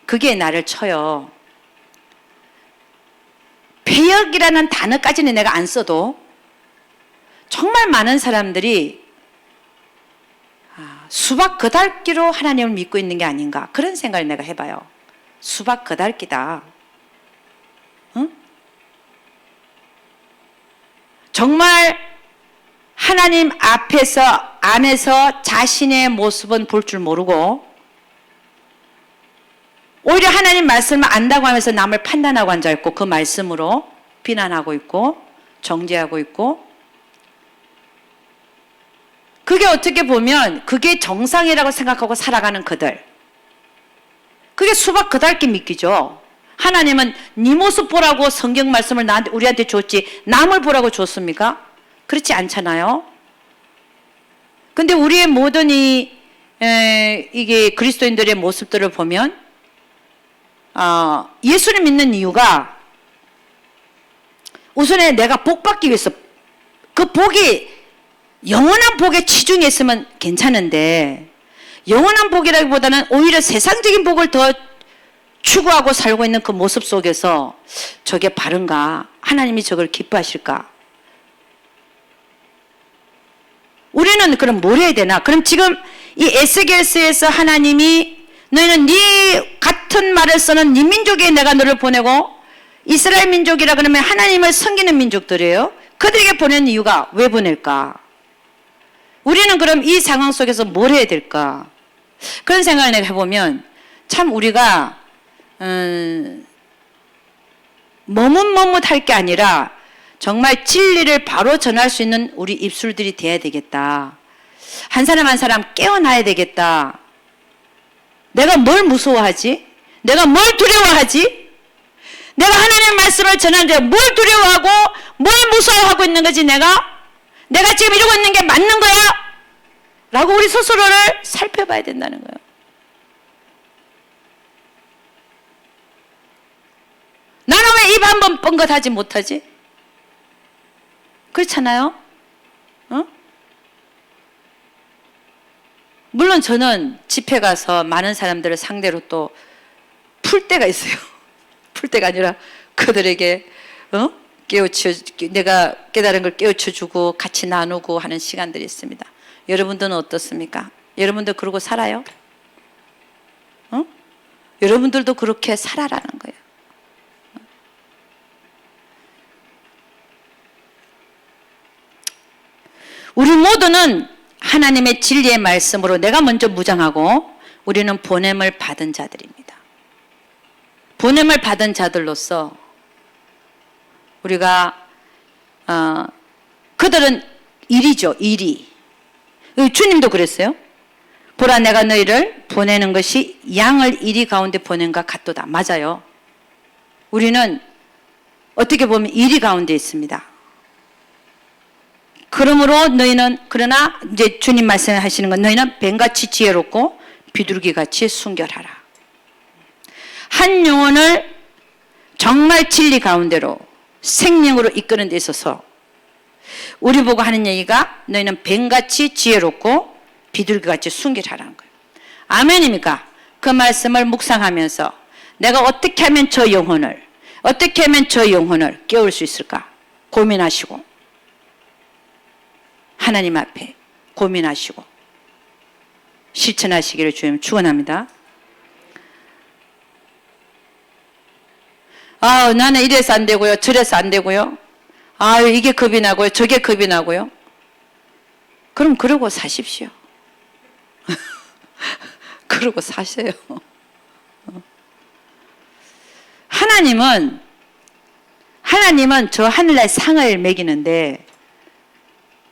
그게 나를 쳐요. 배역이라는 단어까지는 내가 안 써도 정말 많은 사람들이 수박 거달기로 하나님을 믿고 있는 게 아닌가, 그런 생각을 내가 해봐요. 수박 거달기다. 응? 정말 하나님 앞에서 안에서 자신의 모습은 볼 줄 모르고 오히려 하나님 말씀을 안다고 하면서 남을 판단하고 앉아있고 그 말씀으로 비난하고 있고 정죄하고 있고, 그게 어떻게 보면 그게 정상이라고 생각하고 살아가는 그들, 그게 수박 거달기 믿기죠. 하나님은 네 모습 보라고 성경 말씀을 우리한테 줬지 남을 보라고 줬습니까? 그렇지 않잖아요. 근데 우리의 모든 이게 그리스도인들의 모습들을 보면 예수를 믿는 이유가 우선에 내가 복 받기 위해서, 그 복이 영원한 복에 치중해 있으면 괜찮은데, 영원한 복이라기보다는 오히려 세상적인 복을 더 추구하고 살고 있는 그 모습 속에서 저게 바른가? 하나님이 저걸 기뻐하실까? 우리는 그럼 뭘 해야 되나? 그럼 지금 이 에스겔서에서 하나님이 너희는 네 같은 말을 쓰는 네 민족에 내가 너를 보내고, 이스라엘 민족이라 그러면 하나님을 섬기는 민족들이에요. 그들에게 보낸 이유가 왜 보낼까? 우리는 그럼 이 상황 속에서 뭘 해야 될까? 그런 생각을 내가 해보면 참 우리가 머뭇머뭇할 게 아니라 정말 진리를 바로 전할 수 있는 우리 입술들이 돼야 되겠다. 한 사람 한 사람 깨어나야 되겠다. 내가 뭘 무서워하지? 내가 뭘 두려워하지? 내가 하나님의 말씀을 전하는데 뭘 두려워하고 뭘 무서워하고 있는 거지 내가? 내가 지금 이러고 있는 게 맞는 거야? 라고 우리 스스로를 살펴봐야 된다는 거예요. 나는 왜 입 한 번 뻥긋하지 못하지? 그렇잖아요? 어? 물론 저는 집회 가서 많은 사람들을 상대로 또 풀 때가 있어요. 풀 때가 아니라 그들에게 내가 깨달은 걸 깨우쳐주고 같이 나누고 하는 시간들이 있습니다. 여러분들은 어떻습니까? 여러분들 그러고 살아요? 여러분들도 그렇게 살아라는 거예요. 우리 모두는 하나님의 진리의 말씀으로 내가 먼저 무장하고 우리는 보냄을 받은 자들입니다. 보냄을 받은 자들로서 우리가 그들은 일이죠. 일이. 주님도 그랬어요. 보라 내가 너희를 보내는 것이 양을 이리 가운데 보낸과 같도다. 맞아요. 우리는 어떻게 보면 이리 가운데 있습니다. 그러므로 너희는 그러나 이제 주님 말씀하시는 건 너희는 뱀같이 지혜롭고 비둘기같이 순결하라. 한 영혼을 정말 진리 가운데로 생명으로 이끄는 데 있어서 우리 보고 하는 얘기가 너희는 뱀같이 지혜롭고 비둘기같이 순결하라는 거예요. 아멘입니까? 그 말씀을 묵상하면서 내가 어떻게 하면 저 영혼을 깨울 수 있을까? 고민하시고 하나님 앞에 고민하시고 실천하시기를 주님 축원합니다. 나는 이래서 안 되고요. 저래서 안 되고요. 이게 겁이 나고요. 저게 겁이 나고요. 그럼 그러고 사십시오. 그러고 사세요. 하나님은 저 하늘날 상을 매기는데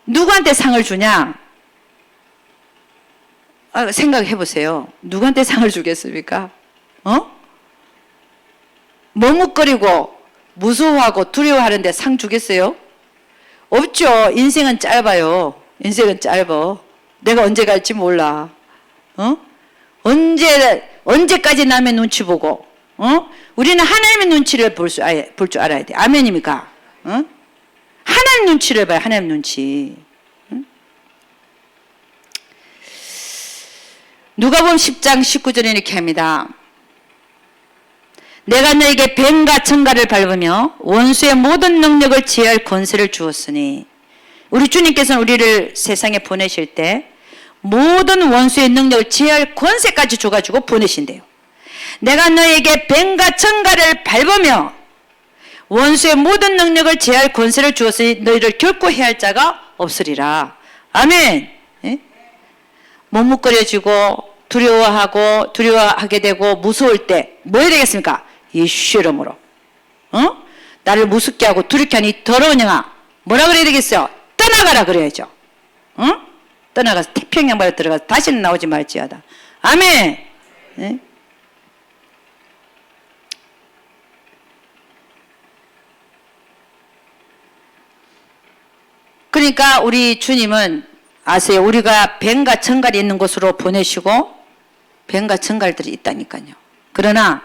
누구한테 상을 주냐? 생각해 보세요. 누구한테 상을 주겠습니까? 머뭇거리고 무서워하고 두려워하는데 상 주겠어요? 없죠. 인생은 짧아요. 인생은 짧아. 내가 언제 갈지 몰라. 언제까지 남의 눈치 보고, 우리는 하나님의 눈치를 볼 줄 알아야 돼. 아멘입니까? 하나님 눈치를 봐요. 하나님 눈치. 누가복음 10장 19절에 이렇게 합니다. 내가 너에게 뱀과 청가를 밟으며 원수의 모든 능력을 제할 권세를 주었으니 우리 주님께서는 우리를 세상에 보내실 때 모든 원수의 능력을 제할 권세까지 줘가지고 보내신대요. 내가 너에게 뱀과 청가를 밟으며 원수의 모든 능력을 제할 권세를 주었으니 너희를 결코 해할 자가 없으리라. 아멘. 예? 머뭇거려지고 두려워하게 되고 무서울 때 뭐 해야 되겠습니까? 예수 이름으로 나를 무섭게 하고 두렵게 하니 더러운 영아 뭐라 그래야 되겠어요? 떠나가라 그래야죠. 떠나가서 태평양 바다에 들어가서 다시는 나오지 말지어다. 아멘. 네? 그러니까 우리 주님은 아세요? 우리가 뱀과 청갈이 있는 곳으로 보내시고 뱀과 청갈들이 있다니까요. 그러나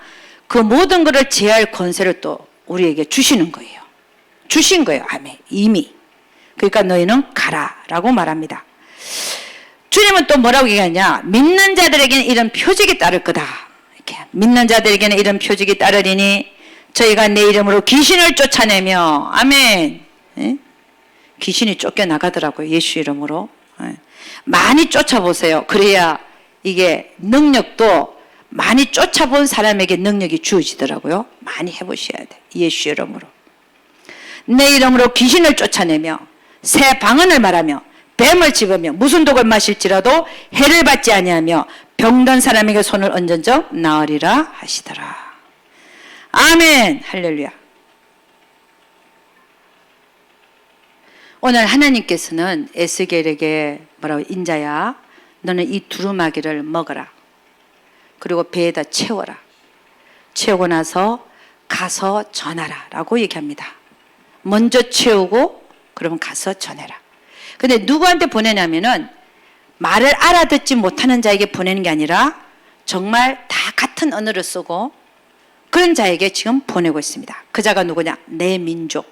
그 모든 것을 제할 권세를 또 우리에게 주시는 거예요. 주신 거예요. 아멘. 이미. 그러니까 너희는 가라라고 말합니다. 주님은 또 뭐라고 얘기하냐? 믿는 자들에게는 이런 표적이 따를 거다. 이렇게. 믿는 자들에게는 이런 표적이 따르리니 저희가 내 이름으로 귀신을 쫓아내며 아멘. 예? 귀신이 쫓겨나가더라고요. 예수 이름으로. 예. 많이 쫓아보세요. 그래야 이게 능력도 많이 쫓아본 사람에게 능력이 주어지더라고요. 많이 해보셔야 돼. 예수 이름으로. 내 이름으로 귀신을 쫓아내며 새 방언을 말하며 뱀을 집으며 무슨 독을 마실지라도 해를 받지 아니하며 병든 사람에게 손을 얹은 적 나으리라 하시더라. 아멘. 할렐루야. 오늘 하나님께서는 에스겔에게 뭐라고 인자야 너는 이 두루마기를 먹어라. 그리고 배에다 채워라. 채우고 나서 가서 전하라 라고 얘기합니다. 먼저 채우고 그러면 가서 전해라. 근데 누구한테 보내냐면은 말을 알아듣지 못하는 자에게 보내는 게 아니라 정말 다 같은 언어를 쓰고 그런 자에게 지금 보내고 있습니다. 그 자가 누구냐? 내 민족,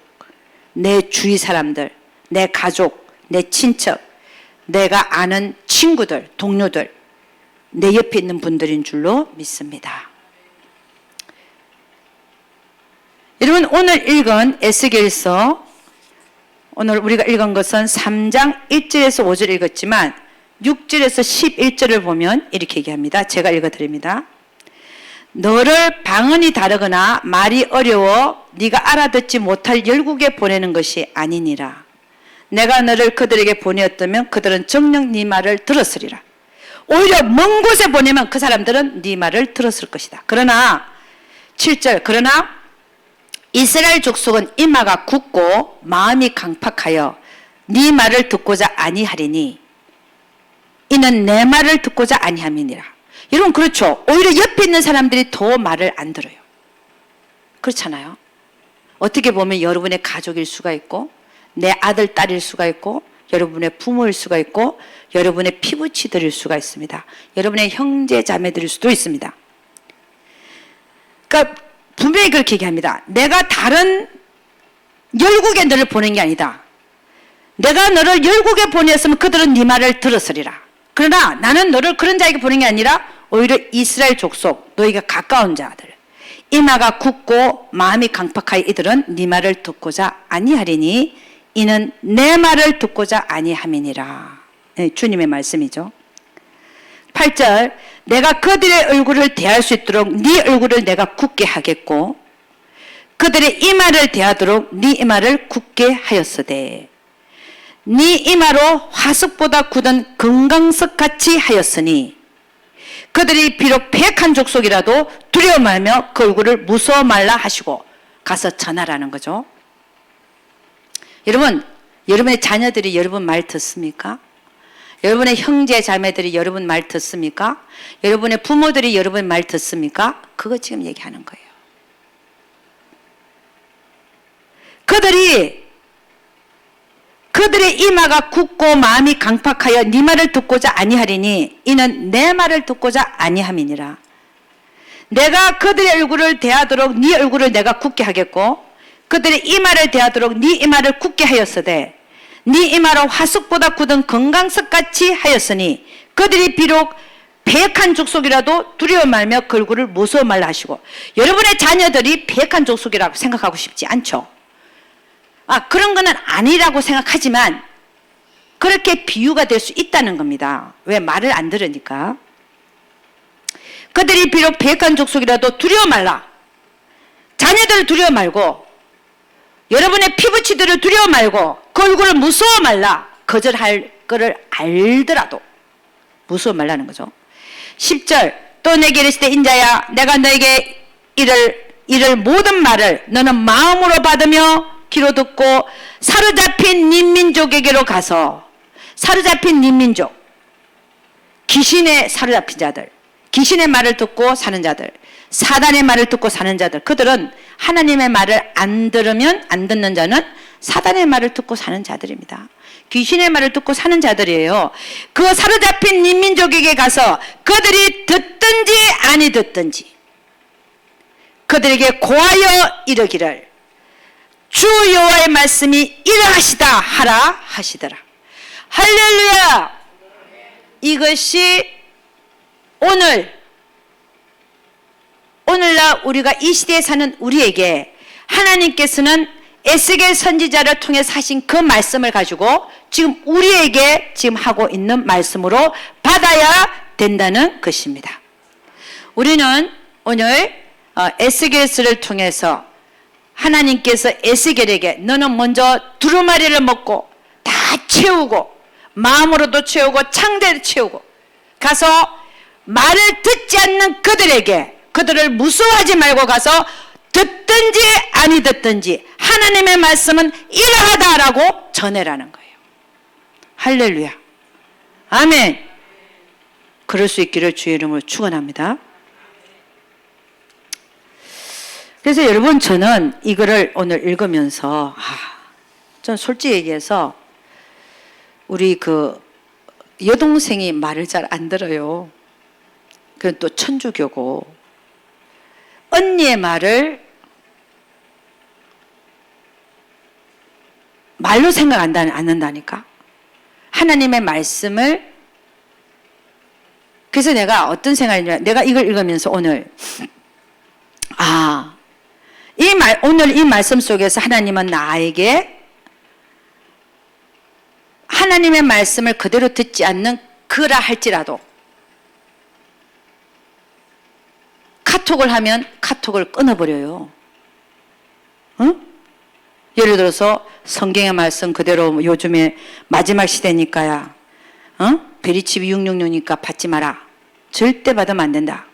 내 주위 사람들, 내 가족, 내 친척, 내가 아는 친구들, 동료들, 내 옆에 있는 분들인 줄로 믿습니다. 여러분, 오늘 읽은 에스겔서, 오늘 우리가 읽은 것은 3장 1절에서 5절 읽었지만 6절에서 11절을 보면 이렇게 얘기합니다. 제가 읽어드립니다. 너를 방언이 다르거나 말이 어려워 네가 알아듣지 못할 열국에 보내는 것이 아니니라. 내가 너를 그들에게 보내었다면 그들은 정녕 네 말을 들었으리라. 오히려 먼 곳에 보내면 그 사람들은 네 말을 들었을 것이다. 그러나 7절, 그러나 이스라엘 족속은 이마가 굳고 마음이 강팍하여 네 말을 듣고자 아니하리니 이는 내 말을 듣고자 아니함이니라. 여러분, 그렇죠. 오히려 옆에 있는 사람들이 더 말을 안 들어요. 그렇잖아요. 어떻게 보면 여러분의 가족일 수가 있고 내 아들, 딸일 수가 있고 여러분의 부모일 수가 있고 여러분의 피부치들일 수가 있습니다. 여러분의 형제 자매들일 수도 있습니다. 그러니까 분명히 그렇게 얘기합니다. 내가 다른 열국에 너를 보낸 게 아니다. 내가 너를 열국에 보냈으면 그들은 네 말을 들었으리라. 그러나 나는 너를 그런 자에게 보낸 게 아니라 오히려 이스라엘 족속, 너희가 가까운 자들, 이마가 굳고 마음이 강팍하여 이들은 네 말을 듣고자 아니하리니 이는 내 말을 듣고자 아니함이니라. 네, 주님의 말씀이죠. 8절, 내가 그들의 얼굴을 대할 수 있도록 네 얼굴을 내가 굳게 하겠고 그들의 이마를 대하도록 네 이마를 굳게 하였으되 네 이마로 화석보다 굳은 금강석같이 하였으니 그들이 비록 패역한 족속이라도 두려워 말며 그 얼굴을 무서워 말라 하시고 가서 전하라는 거죠. 여러분, 여러분의 자녀들이 여러분 말 듣습니까? 여러분의 형제 자매들이 여러분 말 듣습니까? 여러분의 부모들이 여러분 말 듣습니까? 그거 지금 얘기하는 거예요. 그들의 이마가 굳고 마음이 강팍하여 네 말을 듣고자 아니하리니 이는 내 말을 듣고자 아니함이니라. 내가 그들의 얼굴을 대하도록 네 얼굴을 내가 굳게 하겠고 그들의 이마를 대하도록 네 이마를 굳게 하였으되 네 이마로 화석보다 굳은 금강석같이 하였으니 그들이 비록 패역한 족속이라도 두려워 말며 그 얼굴을 무서워 말라 하시고. 여러분의 자녀들이 패역한 족속이라고 생각하고 싶지 않죠? 그런 거는 아니라고 생각하지만 그렇게 비유가 될 수 있다는 겁니다. 왜? 말을 안 들으니까. 그들이 비록 패역한 족속이라도 두려워 말라. 자녀들을 두려워 말고 여러분의 피부치들을 두려워 말고 그 얼굴을 무서워 말라. 거절할 거를 알더라도 무서워 말라는 거죠. 10절, 또 내게 이르시되 인자야 내가 너에게 이를 모든 말을 너는 마음으로 받으며 귀로 듣고 사로잡힌 네 민족에게로 가서. 사로잡힌 네 민족, 귀신에 사로잡힌 자들, 귀신의 말을 듣고 사는 자들, 사단의 말을 듣고 사는 자들, 그들은 하나님의 말을 안 들으면 안 듣는 자는 사단의 말을 듣고 사는 자들입니다. 귀신의 말을 듣고 사는 자들이에요. 그 사로잡힌 네 민족에게 가서 그들이 듣든지 아니 듣든지 그들에게 고하여 이르기를 주 여호와의 말씀이 이러하시다 하라 하시더라. 할렐루야. 이것이 오늘날 우리가 이 시대에 사는 우리에게 하나님께서는 에스겔 선지자를 통해서 하신 그 말씀을 가지고 지금 우리에게 지금 하고 있는 말씀으로 받아야 된다는 것입니다. 우리는 오늘 에스겔서를 통해서 하나님께서 에스겔에게 너는 먼저 두루마리를 먹고 다 채우고 마음으로도 채우고 창대를 채우고 가서 말을 듣지 않는 그들을 무서워하지 말고 가서 듣든지 아니 듣든지 하나님의 말씀은 이러하다라고 전해라는 거예요. 할렐루야. 아멘. 그럴 수 있기를 주의 이름으로 축원합니다. 그래서 여러분, 저는 이거를 오늘 읽으면서 전 솔직히 얘기해서 우리 그 여동생이 말을 잘 안 들어요. 그건 또 천주교고, 언니의 말을 말로 생각 안 한다니까. 하나님의 말씀을. 그래서 내가 어떤 생각이냐면, 내가 이걸 읽으면서 오늘 오늘 이 말씀 속에서 하나님은 나에게 하나님의 말씀을 그대로 듣지 않는 그라 할지라도 카톡을 하면 카톡을 끊어버려요. 응? 예를 들어서 성경의 말씀 그대로, 요즘에 마지막 시대니까야, 베리칩이 666니까 받지 마라. 절대 받으면 안 된다.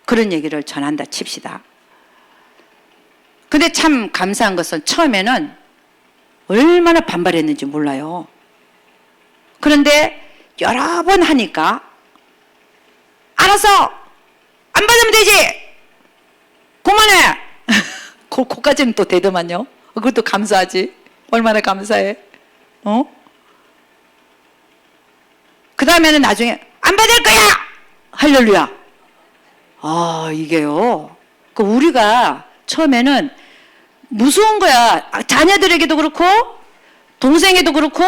그런 얘기를 전한다 칩시다. 근데 참 감사한 것은 처음에는 얼마나 반발했는지 몰라요. 그런데 여러 번 하니까 알았어! 안 받으면 되지! 그만해! 그까지는 또 되더만요. 그것도 감사하지. 얼마나 감사해. 그 다음에는 나중에 안 받을 거야! 할렐루야. 이게요. 우리가 처음에는 무서운 거야. 자녀들에게도 그렇고, 동생에도 그렇고,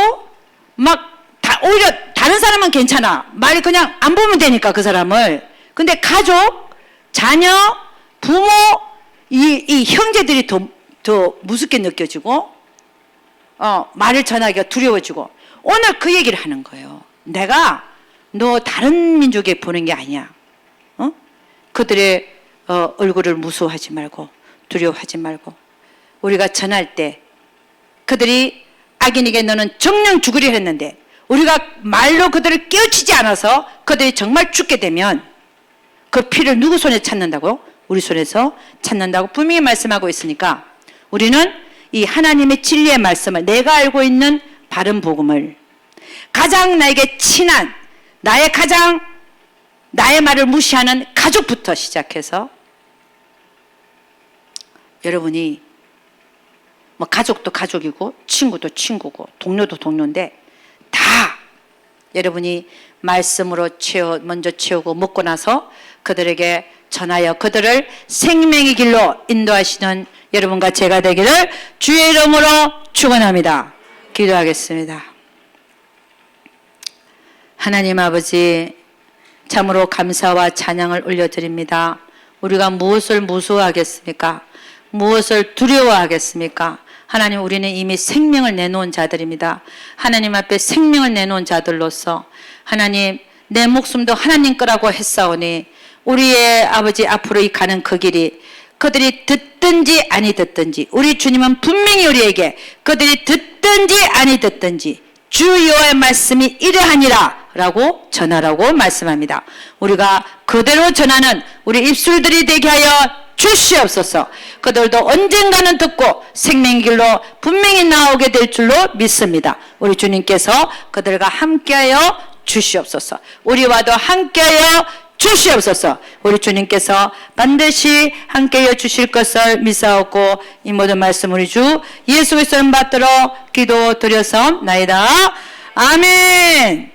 오히려 다른 사람은 괜찮아. 말이 그냥 안 보면 되니까, 그 사람을. 근데 가족, 자녀, 부모, 이 형제들이 더 무섭게 느껴지고, 말을 전하기가 두려워지고, 오늘 그 얘기를 하는 거예요. 내가 너 다른 민족에 보는 게 아니야. 그들의 얼굴을 무서워하지 말고, 두려워하지 말고, 우리가 전할 때 그들이 악인에게 너는 정령 죽으려 했는데, 우리가 말로 그들을 깨우치지 않아서 그들이 정말 죽게 되면 그 피를 누구 손에 찾는다고요? 우리 손에서 찾는다고 분명히 말씀하고 있으니까, 우리는 이 하나님의 진리의 말씀을, 내가 알고 있는 바른 복음을, 가장 나에게 친한, 나의 말을 무시하는 가족부터 시작해서, 여러분이 가족도 가족이고 친구도 친구고 동료도 동료인데, 다 여러분이 말씀으로 먼저 채우고 먹고 나서 그들에게 전하여 그들을 생명의 길로 인도하시는 여러분과 제가 되기를 주의 이름으로 축원합니다. 기도하겠습니다. 하나님 아버지, 참으로 감사와 찬양을 올려드립니다. 우리가 무엇을 무서워하겠습니까? 무엇을 두려워하겠습니까? 하나님, 우리는 이미 생명을 내놓은 자들입니다. 하나님 앞에 생명을 내놓은 자들로서 하나님, 내 목숨도 하나님 거라고 했사오니, 우리의 아버지 앞으로 가는 그 길이 그들이 듣든지 아니 듣든지, 우리 주님은 분명히 우리에게 그들이 듣든지 아니 듣든지 주 여호와의 말씀이 이러하니라 라고 전하라고 말씀합니다. 우리가 그대로 전하는 우리 입술들이 되게 하여 주시옵소서. 그들도 언젠가는 듣고 생명의 길로 분명히 나오게 될 줄로 믿습니다. 우리 주님께서 그들과 함께하여 주시옵소서. 우리와도 함께하여 주시옵소서. 우리 주님께서 반드시 함께하여 주실 것을 믿사옵고, 이 모든 말씀 우리 주 예수 그리스도 이름 받들어 기도드려서나이다. 아멘.